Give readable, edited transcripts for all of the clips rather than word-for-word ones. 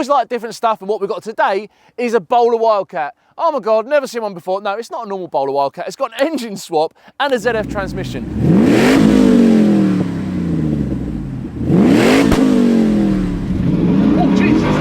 always like different stuff, and what we've got today is a bowler Wildcat. Oh my God, never seen one before. No, it's not a normal bowler Wildcat. It's got an engine swap and a ZF transmission. Oh, Jesus.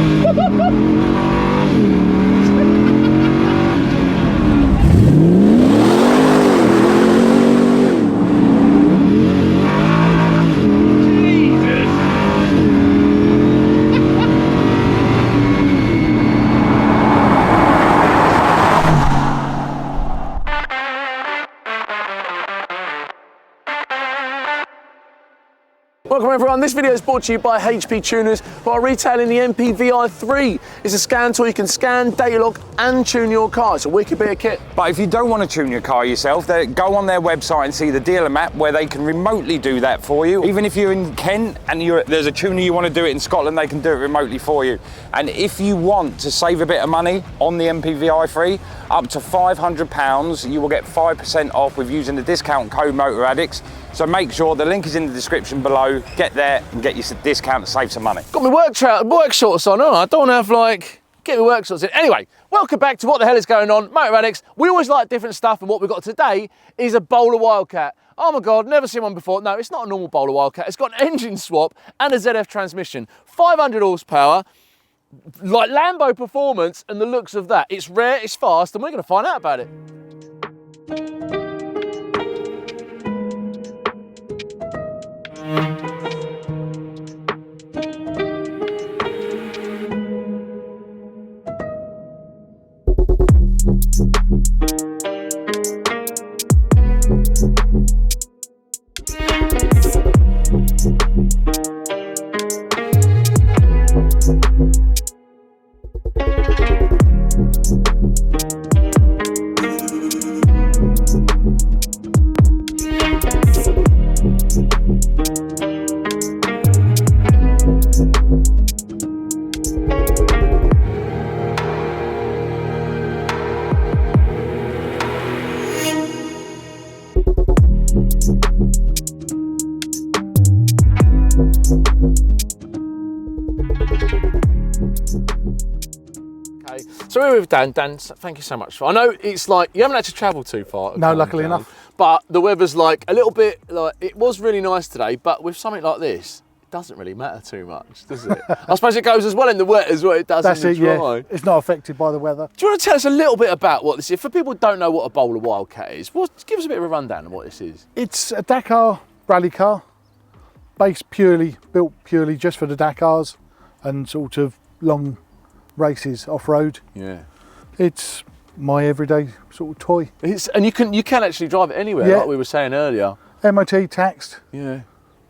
Welcome everyone, this video is brought to you by HP Tuners, who are retailing the MPVI3. It's a scan tool you can scan, data log and tune your car. It's a wicked bit of kit. But if you don't want to tune your car yourself, go on their website and see the dealer map where they can remotely do that for you. Even if you're in Kent and there's a tuner you want to do it in Scotland, they can do it remotely for you. And if you want to save a bit of money on the MPVI3, up to £500, you will get 5% off with using the discount code MotorAddicts. So make sure the link is in the description below. Get there and get your discount to save some money. Got my work shorts on, I don't want to have get my work shorts in. Anyway, welcome back to What the Hell is Going On, MotorAddicts. We always like different stuff, and what we've got today is a bowler Wildcat. Oh my God, never seen one before. No, it's not a normal bowler Wildcat. It's got an engine swap and a ZF transmission. 500 horsepower, like Lambo performance and the looks of that. It's rare, it's fast, and we're going to find out about it. So we're with Dan. Dan, thank you so much. I know it's like, you haven't had to travel too far. No, luckily enough. But the weather's like a little bit, it was really nice today, but with something like this, it doesn't really matter too much, does it? I suppose it goes as well in the wet as well it does in the dry. Yeah. It's not affected by the weather. Do you want to tell us a little bit about what this is? For people who don't know what a bowler Wildcat is, give us a bit of a rundown of what this is. It's a Dakar rally car, built purely just for the Dakars and sort of long races off-road. Yeah. It's my everyday sort of toy. And you can actually drive it anywhere, like we were saying earlier. MOT taxed. Yeah.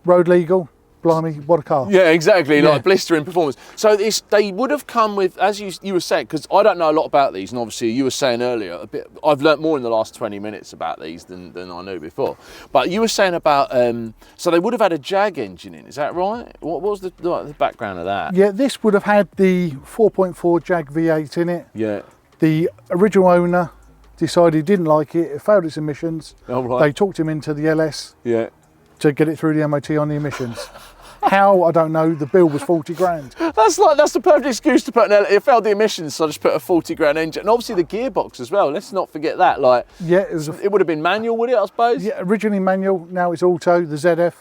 Road legal. Blimey, what a car. Yeah, exactly, like blistering performance. So they would have come with, as you were saying, because I don't know a lot about these, and obviously you were saying earlier, I've learnt more in the last 20 minutes about these than I knew before. But you were saying about, so they would have had a Jag engine in, is that right? What was the background of that? Yeah, this would have had the 4.4 Jag V8 in it. Yeah. The original owner decided he didn't like it, it failed its emissions. Oh, right. They talked him into the LS to get it through the MOT on the emissions. How, I don't know, the bill was 40 grand. That's the perfect excuse to put it failed the emissions, so I just put a 40 grand engine. And obviously the gearbox as well, let's not forget that. It would have been manual, would it, I suppose? Yeah, originally manual, now it's auto, the ZF,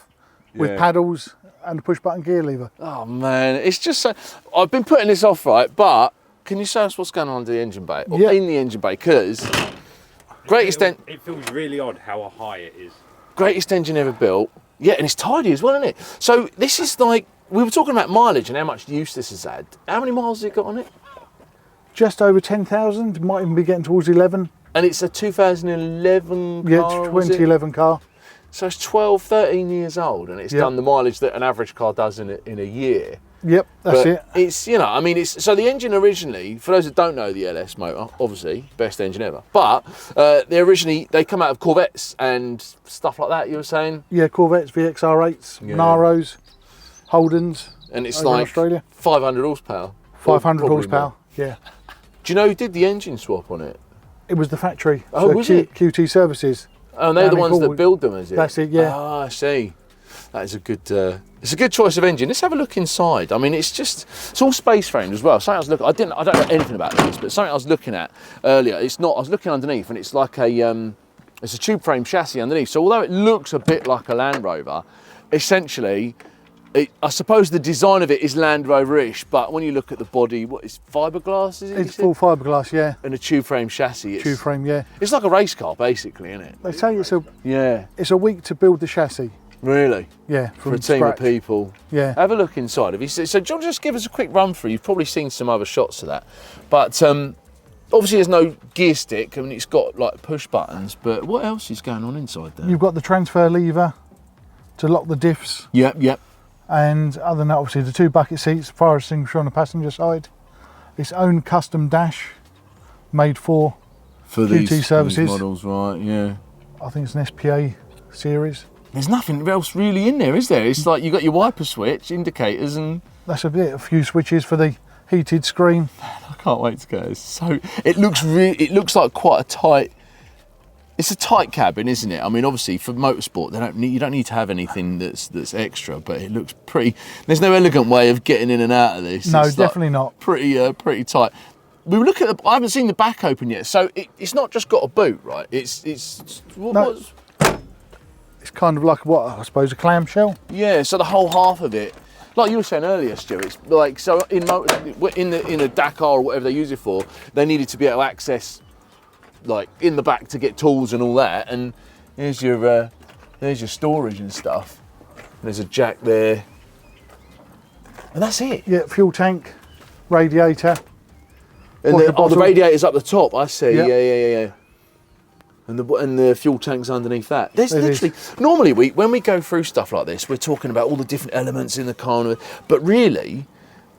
with paddles and a push button gear lever. Oh man, it's just so, I've been putting this off, right, but can you show us what's going on in the engine bay? Or in the engine bay, because it feels really odd how high it is. Greatest engine ever built. Yeah, and it's tidy as well, isn't it? So this is like, we were talking about mileage and how much use this has had. How many miles has it got on it? Just over 10,000, might even be getting towards 11. And it's a 2011 car? Yeah, 2011 car. So it's 12, 13 years old, and it's done the mileage that an average car does in a year. Yep, that's it. It's, you know, I mean, so the engine originally, for those that don't know the LS motor, obviously, best engine ever. But they come out of Corvettes and stuff like that, you were saying? Yeah, Corvettes, VXR8s, Naros, Holdens. And it's like Australia. 500 horsepower. 500 horsepower, yeah. Do you know who did the engine swap on it? It was the factory. Oh, was it? QT Services. Oh, and they're the ones that build them, is it? That's it, yeah. Ah, I see. That is a good. It's a good choice of engine. Let's have a look inside. I mean, it's all space framed as well. Something I was looking. I don't know anything about this, but something I was looking at earlier. It's not. I was looking underneath, and it's like a. It's a tube frame chassis underneath. So although it looks a bit like a Land Rover, essentially, I suppose the design of it is Land Rover-ish. But when you look at the body, what is fiberglass? Is it? It's full fiberglass, yeah. And a tube frame chassis. Tube frame, yeah. It's like a race car, basically, isn't it? They say Yeah. it's a week to build the chassis. Really? Yeah, For a team of people. Yeah. Have a look inside. So John, just give us a quick run through. You've probably seen some other shots of that. But obviously there's no gear stick. I mean, it's got like push buttons, but what else is going on inside there? You've got the transfer lever to lock the diffs. Yep. And other than that, obviously the 2 bucket seats, fire extinguisher on the passenger side. Its own custom dash made for QT these services. models, right, yeah. I think it's an SPA series. There's nothing else really in there, is there? It's like you've got your wiper switch, indicators, and That's a few switches for the heated screen. I can't wait to go. It looks like quite a tight. It's a tight cabin, isn't it? I mean, obviously for motorsport, you don't need to have anything that's extra, but it looks pretty. There's no elegant way of getting in and out of this. No, it's definitely not. Pretty tight. We were looking at. I haven't seen the back open yet, so it's not just got a boot, right? It's kind of like what I suppose a clamshell. Yeah, so the whole half of it, like you were saying earlier, Stu, it's like so in a Dakar or whatever they use it for, they needed to be able to access like in the back to get tools and all that. And there's your storage and stuff. There's a jack there, and that's it. Yeah, fuel tank, radiator. And the bottle. radiator's up the top. I see. Yep. Yeah. And the fuel tank's underneath that. There's literally normally when we go through stuff like this, we're talking about all the different elements in the car, but really,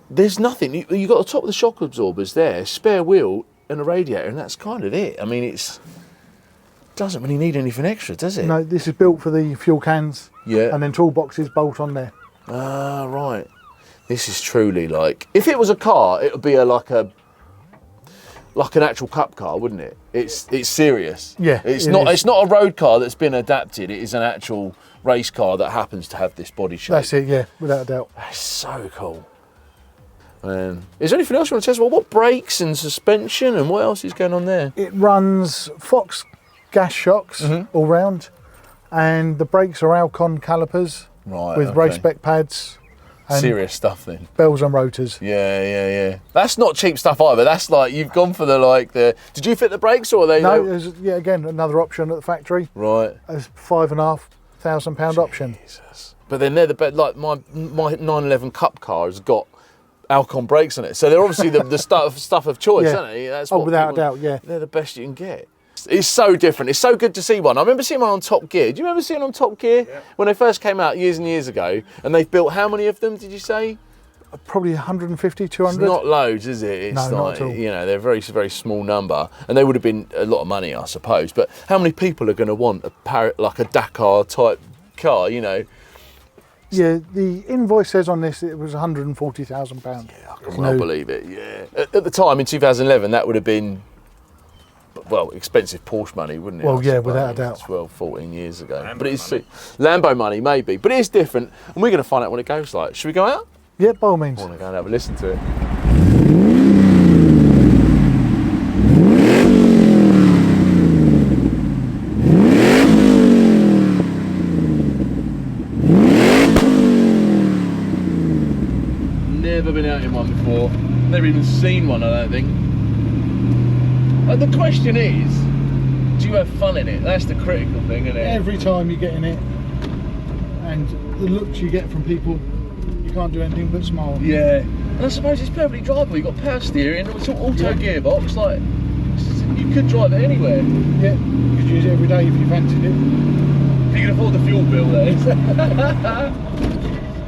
there's nothing. You got the top of the shock absorbers there, spare wheel, and a radiator, and that's kind of it. I mean, it doesn't really need anything extra, does it? No, this is built for the fuel cans. Yeah. And then toolboxes bolt on there. Ah, right. This is truly like if it was a car, it would be like an actual cup car, wouldn't it? It's serious. Yeah, It's it not. is. It's not a road car that's been adapted. It is an actual race car that happens to have this body shape. That's it, yeah, without a doubt. That's so cool. Is there anything else you want to tell us? Well, what brakes and suspension and what else is going on there? It runs Fox gas shocks all round, and the brakes are Alcon calipers with race spec pads. And serious stuff then. bells on rotors. Yeah. That's not cheap stuff either. That's like you've gone for the. Did you fit the brakes or are they? No, there's again another option at the factory. Right. A £5,500 option. Jesus. But then they're the best. Like my 911 Cup car has got Alcon brakes on it, so they're obviously the stuff of choice, Yeah. aren't they? That's Without a doubt, yeah. They're the best you can get. It's so different. It's so good to see one. I remember seeing one on Top Gear. Do you remember seeing on Top Gear when they first came out years and years ago? And they've built how many of them? Did you say? Probably 150, 200. It's not loads, is it? It's No, not like, at all. you know, they're a very, very small number, and they would have been a lot of money, I suppose. But how many people are going to want like a Dakar type car? You know. Yeah, the invoice says on this it was £140,000. Yeah, I cannot believe it. Yeah. At the time in 2011, that would have been. Well, expensive Porsche money, wouldn't it? Well, I yeah, suppose? without a doubt. 12, 14 years ago. Lambo but it's money. Lambo money, maybe. But it is different, and we're going to find out what it goes like. Should we go out? Yeah, by all means. I want to go and have a listen to it. Never been out in one before. Never even seen one, I don't think. The question is, do you have fun in it? That's the critical thing, isn't it? Every time you get in it, and the looks you get from people, you can't do anything but smile. Yeah. And I suppose it's perfectly drivable. You've got power steering, it's all auto gearbox, like, you could drive it anywhere. Yeah, you could use it every day if you fancied it. If you can afford the fuel bill, there.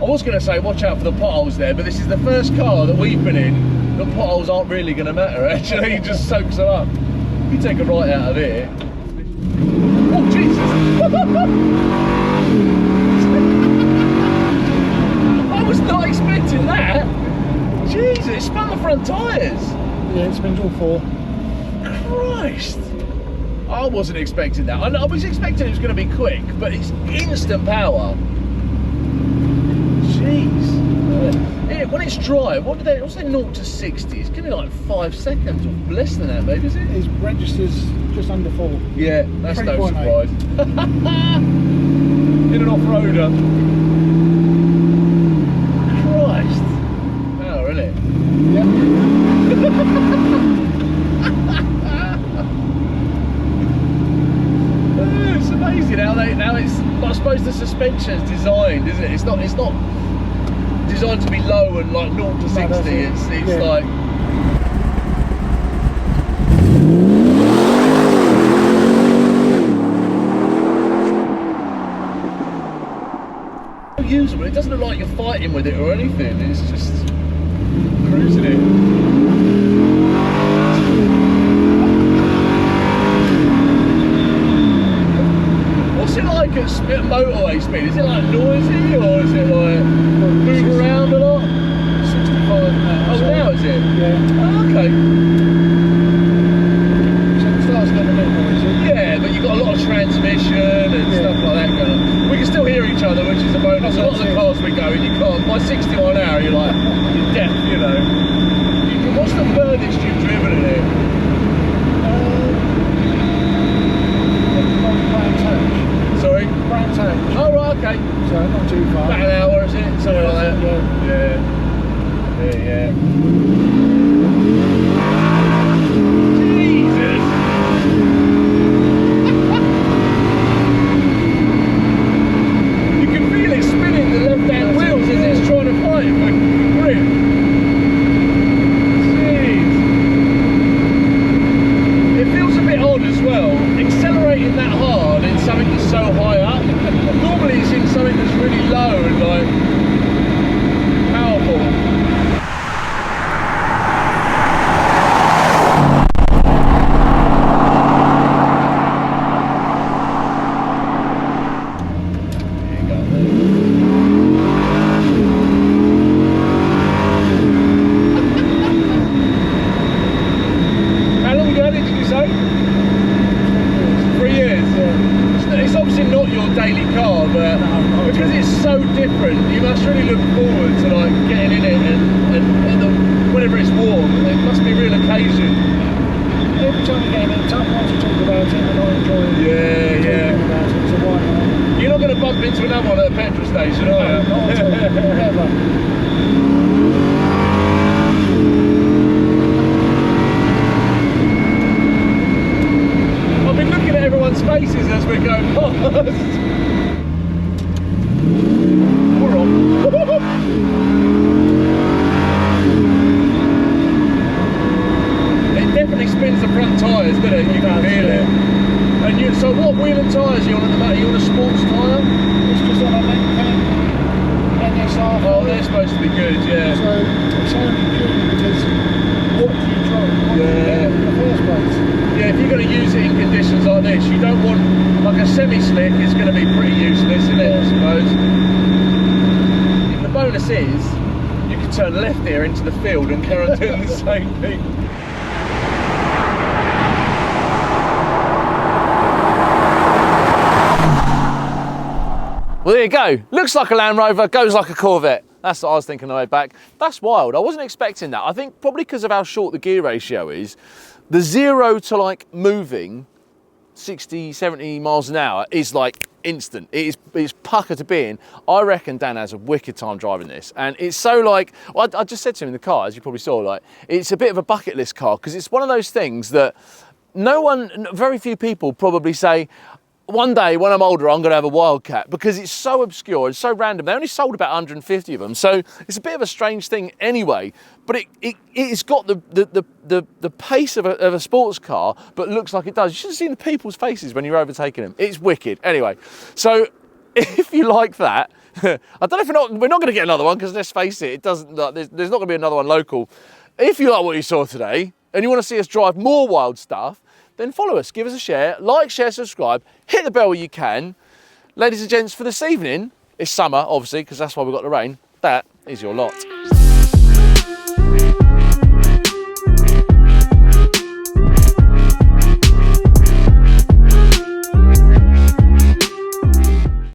I was going to say watch out for the potholes there, but this is the first car that we've been in that potholes aren't really going to matter, actually. It just soaks them up. If you take a right out of here. Oh, Jesus! I was not expecting that! Jesus, it spun the front tyres! Yeah, it spins all four. Christ! I wasn't expecting that. I was expecting it was going to be quick, but it's instant power. When it's dry, what's their 0 to 60? It's gonna be like 5 seconds or less than that, maybe, is it? It registers just under 4. Yeah, that's no 3.8. surprise. In an off-roader. Christ. Power, isn't it? Yep. It's amazing how it's. I suppose the suspension's designed, isn't it? It's not designed to be low and like 0 to 60. It's yeah. like. Usable. It doesn't look like you're fighting with it or anything. It's just cruising it. What's it like at motorway speed? Is it like noisy or is it like move around a lot? 65 now. Oh, so, now is it? Yeah. Oh, okay. So it starts getting a bit noisy. Yeah, but you've got a lot of transmission and stuff like that going on. We can still hear each other, which is a bonus. A lot of the cars we go in, you can't. By 60 mile an hour, you're like, you're deaf, you know. What's the furthest you've driven in it? Sorry? Brands Hatch. Oh, right, okay. So not too far. About an hour, is it? Something like that? Yeah. Yeah. Jesus! You can feel it spinning the left-hand wheels as it's trying to fight for grip. Jeez. It feels a bit odd as well, accelerating that hard in something that's so high up. Normally it's in something that's really low and like powerful. How long ago did you say? 3 years. It's obviously not your daily car, but because it's so different, you must really look forward to like getting in it and whenever it's warm. It must be a real occasion. Every time you get in it, someone wants to talk about it and I enjoy it. Yeah. Talking about it, so why not? You're not going to bump into another one at a petrol station, are you? Not at all. Never. I've been looking at everyone's faces as we're going past. We're on. It definitely spins the front tyres, doesn't it? You can feel it. And so what wheel and tyres are you on at the moment? Are you on a sports tyre? It's just on a Wildcat NSR. Oh, they're supposed to be good, yeah. So it's only good because what do you try? What do you get in the first place? Yeah, if you're going to use it in conditions like this, you don't want, like a semi-slick is going to be pretty useless, isn't it, I suppose? The bonus is, you can turn left here into the field and carry on doing the same thing. Well, there you go. Looks like a Land Rover, goes like a Corvette. That's what I was thinking on the way back. That's wild. I wasn't expecting that. I think probably because of how short the gear ratio is, the 0 to like moving 60, 70 miles an hour is like instant. It's pucker to be in. I reckon Dan has a wicked time driving this. And it's so like, well, I just said to him in the car, as you probably saw, like, it's a bit of a bucket list car because it's one of those things that very few people probably say, one day when I'm older, I'm going to have a Wildcat because it's so obscure and so random. They only sold about 150 of them, so it's a bit of a strange thing anyway. But it's got the pace of a sports car, but looks like it does. You should have seen the people's faces when you're overtaking them. It's wicked. Anyway, so if you like that, I don't know if we're not going to get another one because let's face it, there's not going to be another one local. If you like what you saw today and you want to see us drive more wild stuff, then follow us, give us a share, like, share, subscribe, hit the bell where you can. Ladies and gents, for this evening, it's summer, obviously, because that's why we've got the rain. That is your lot.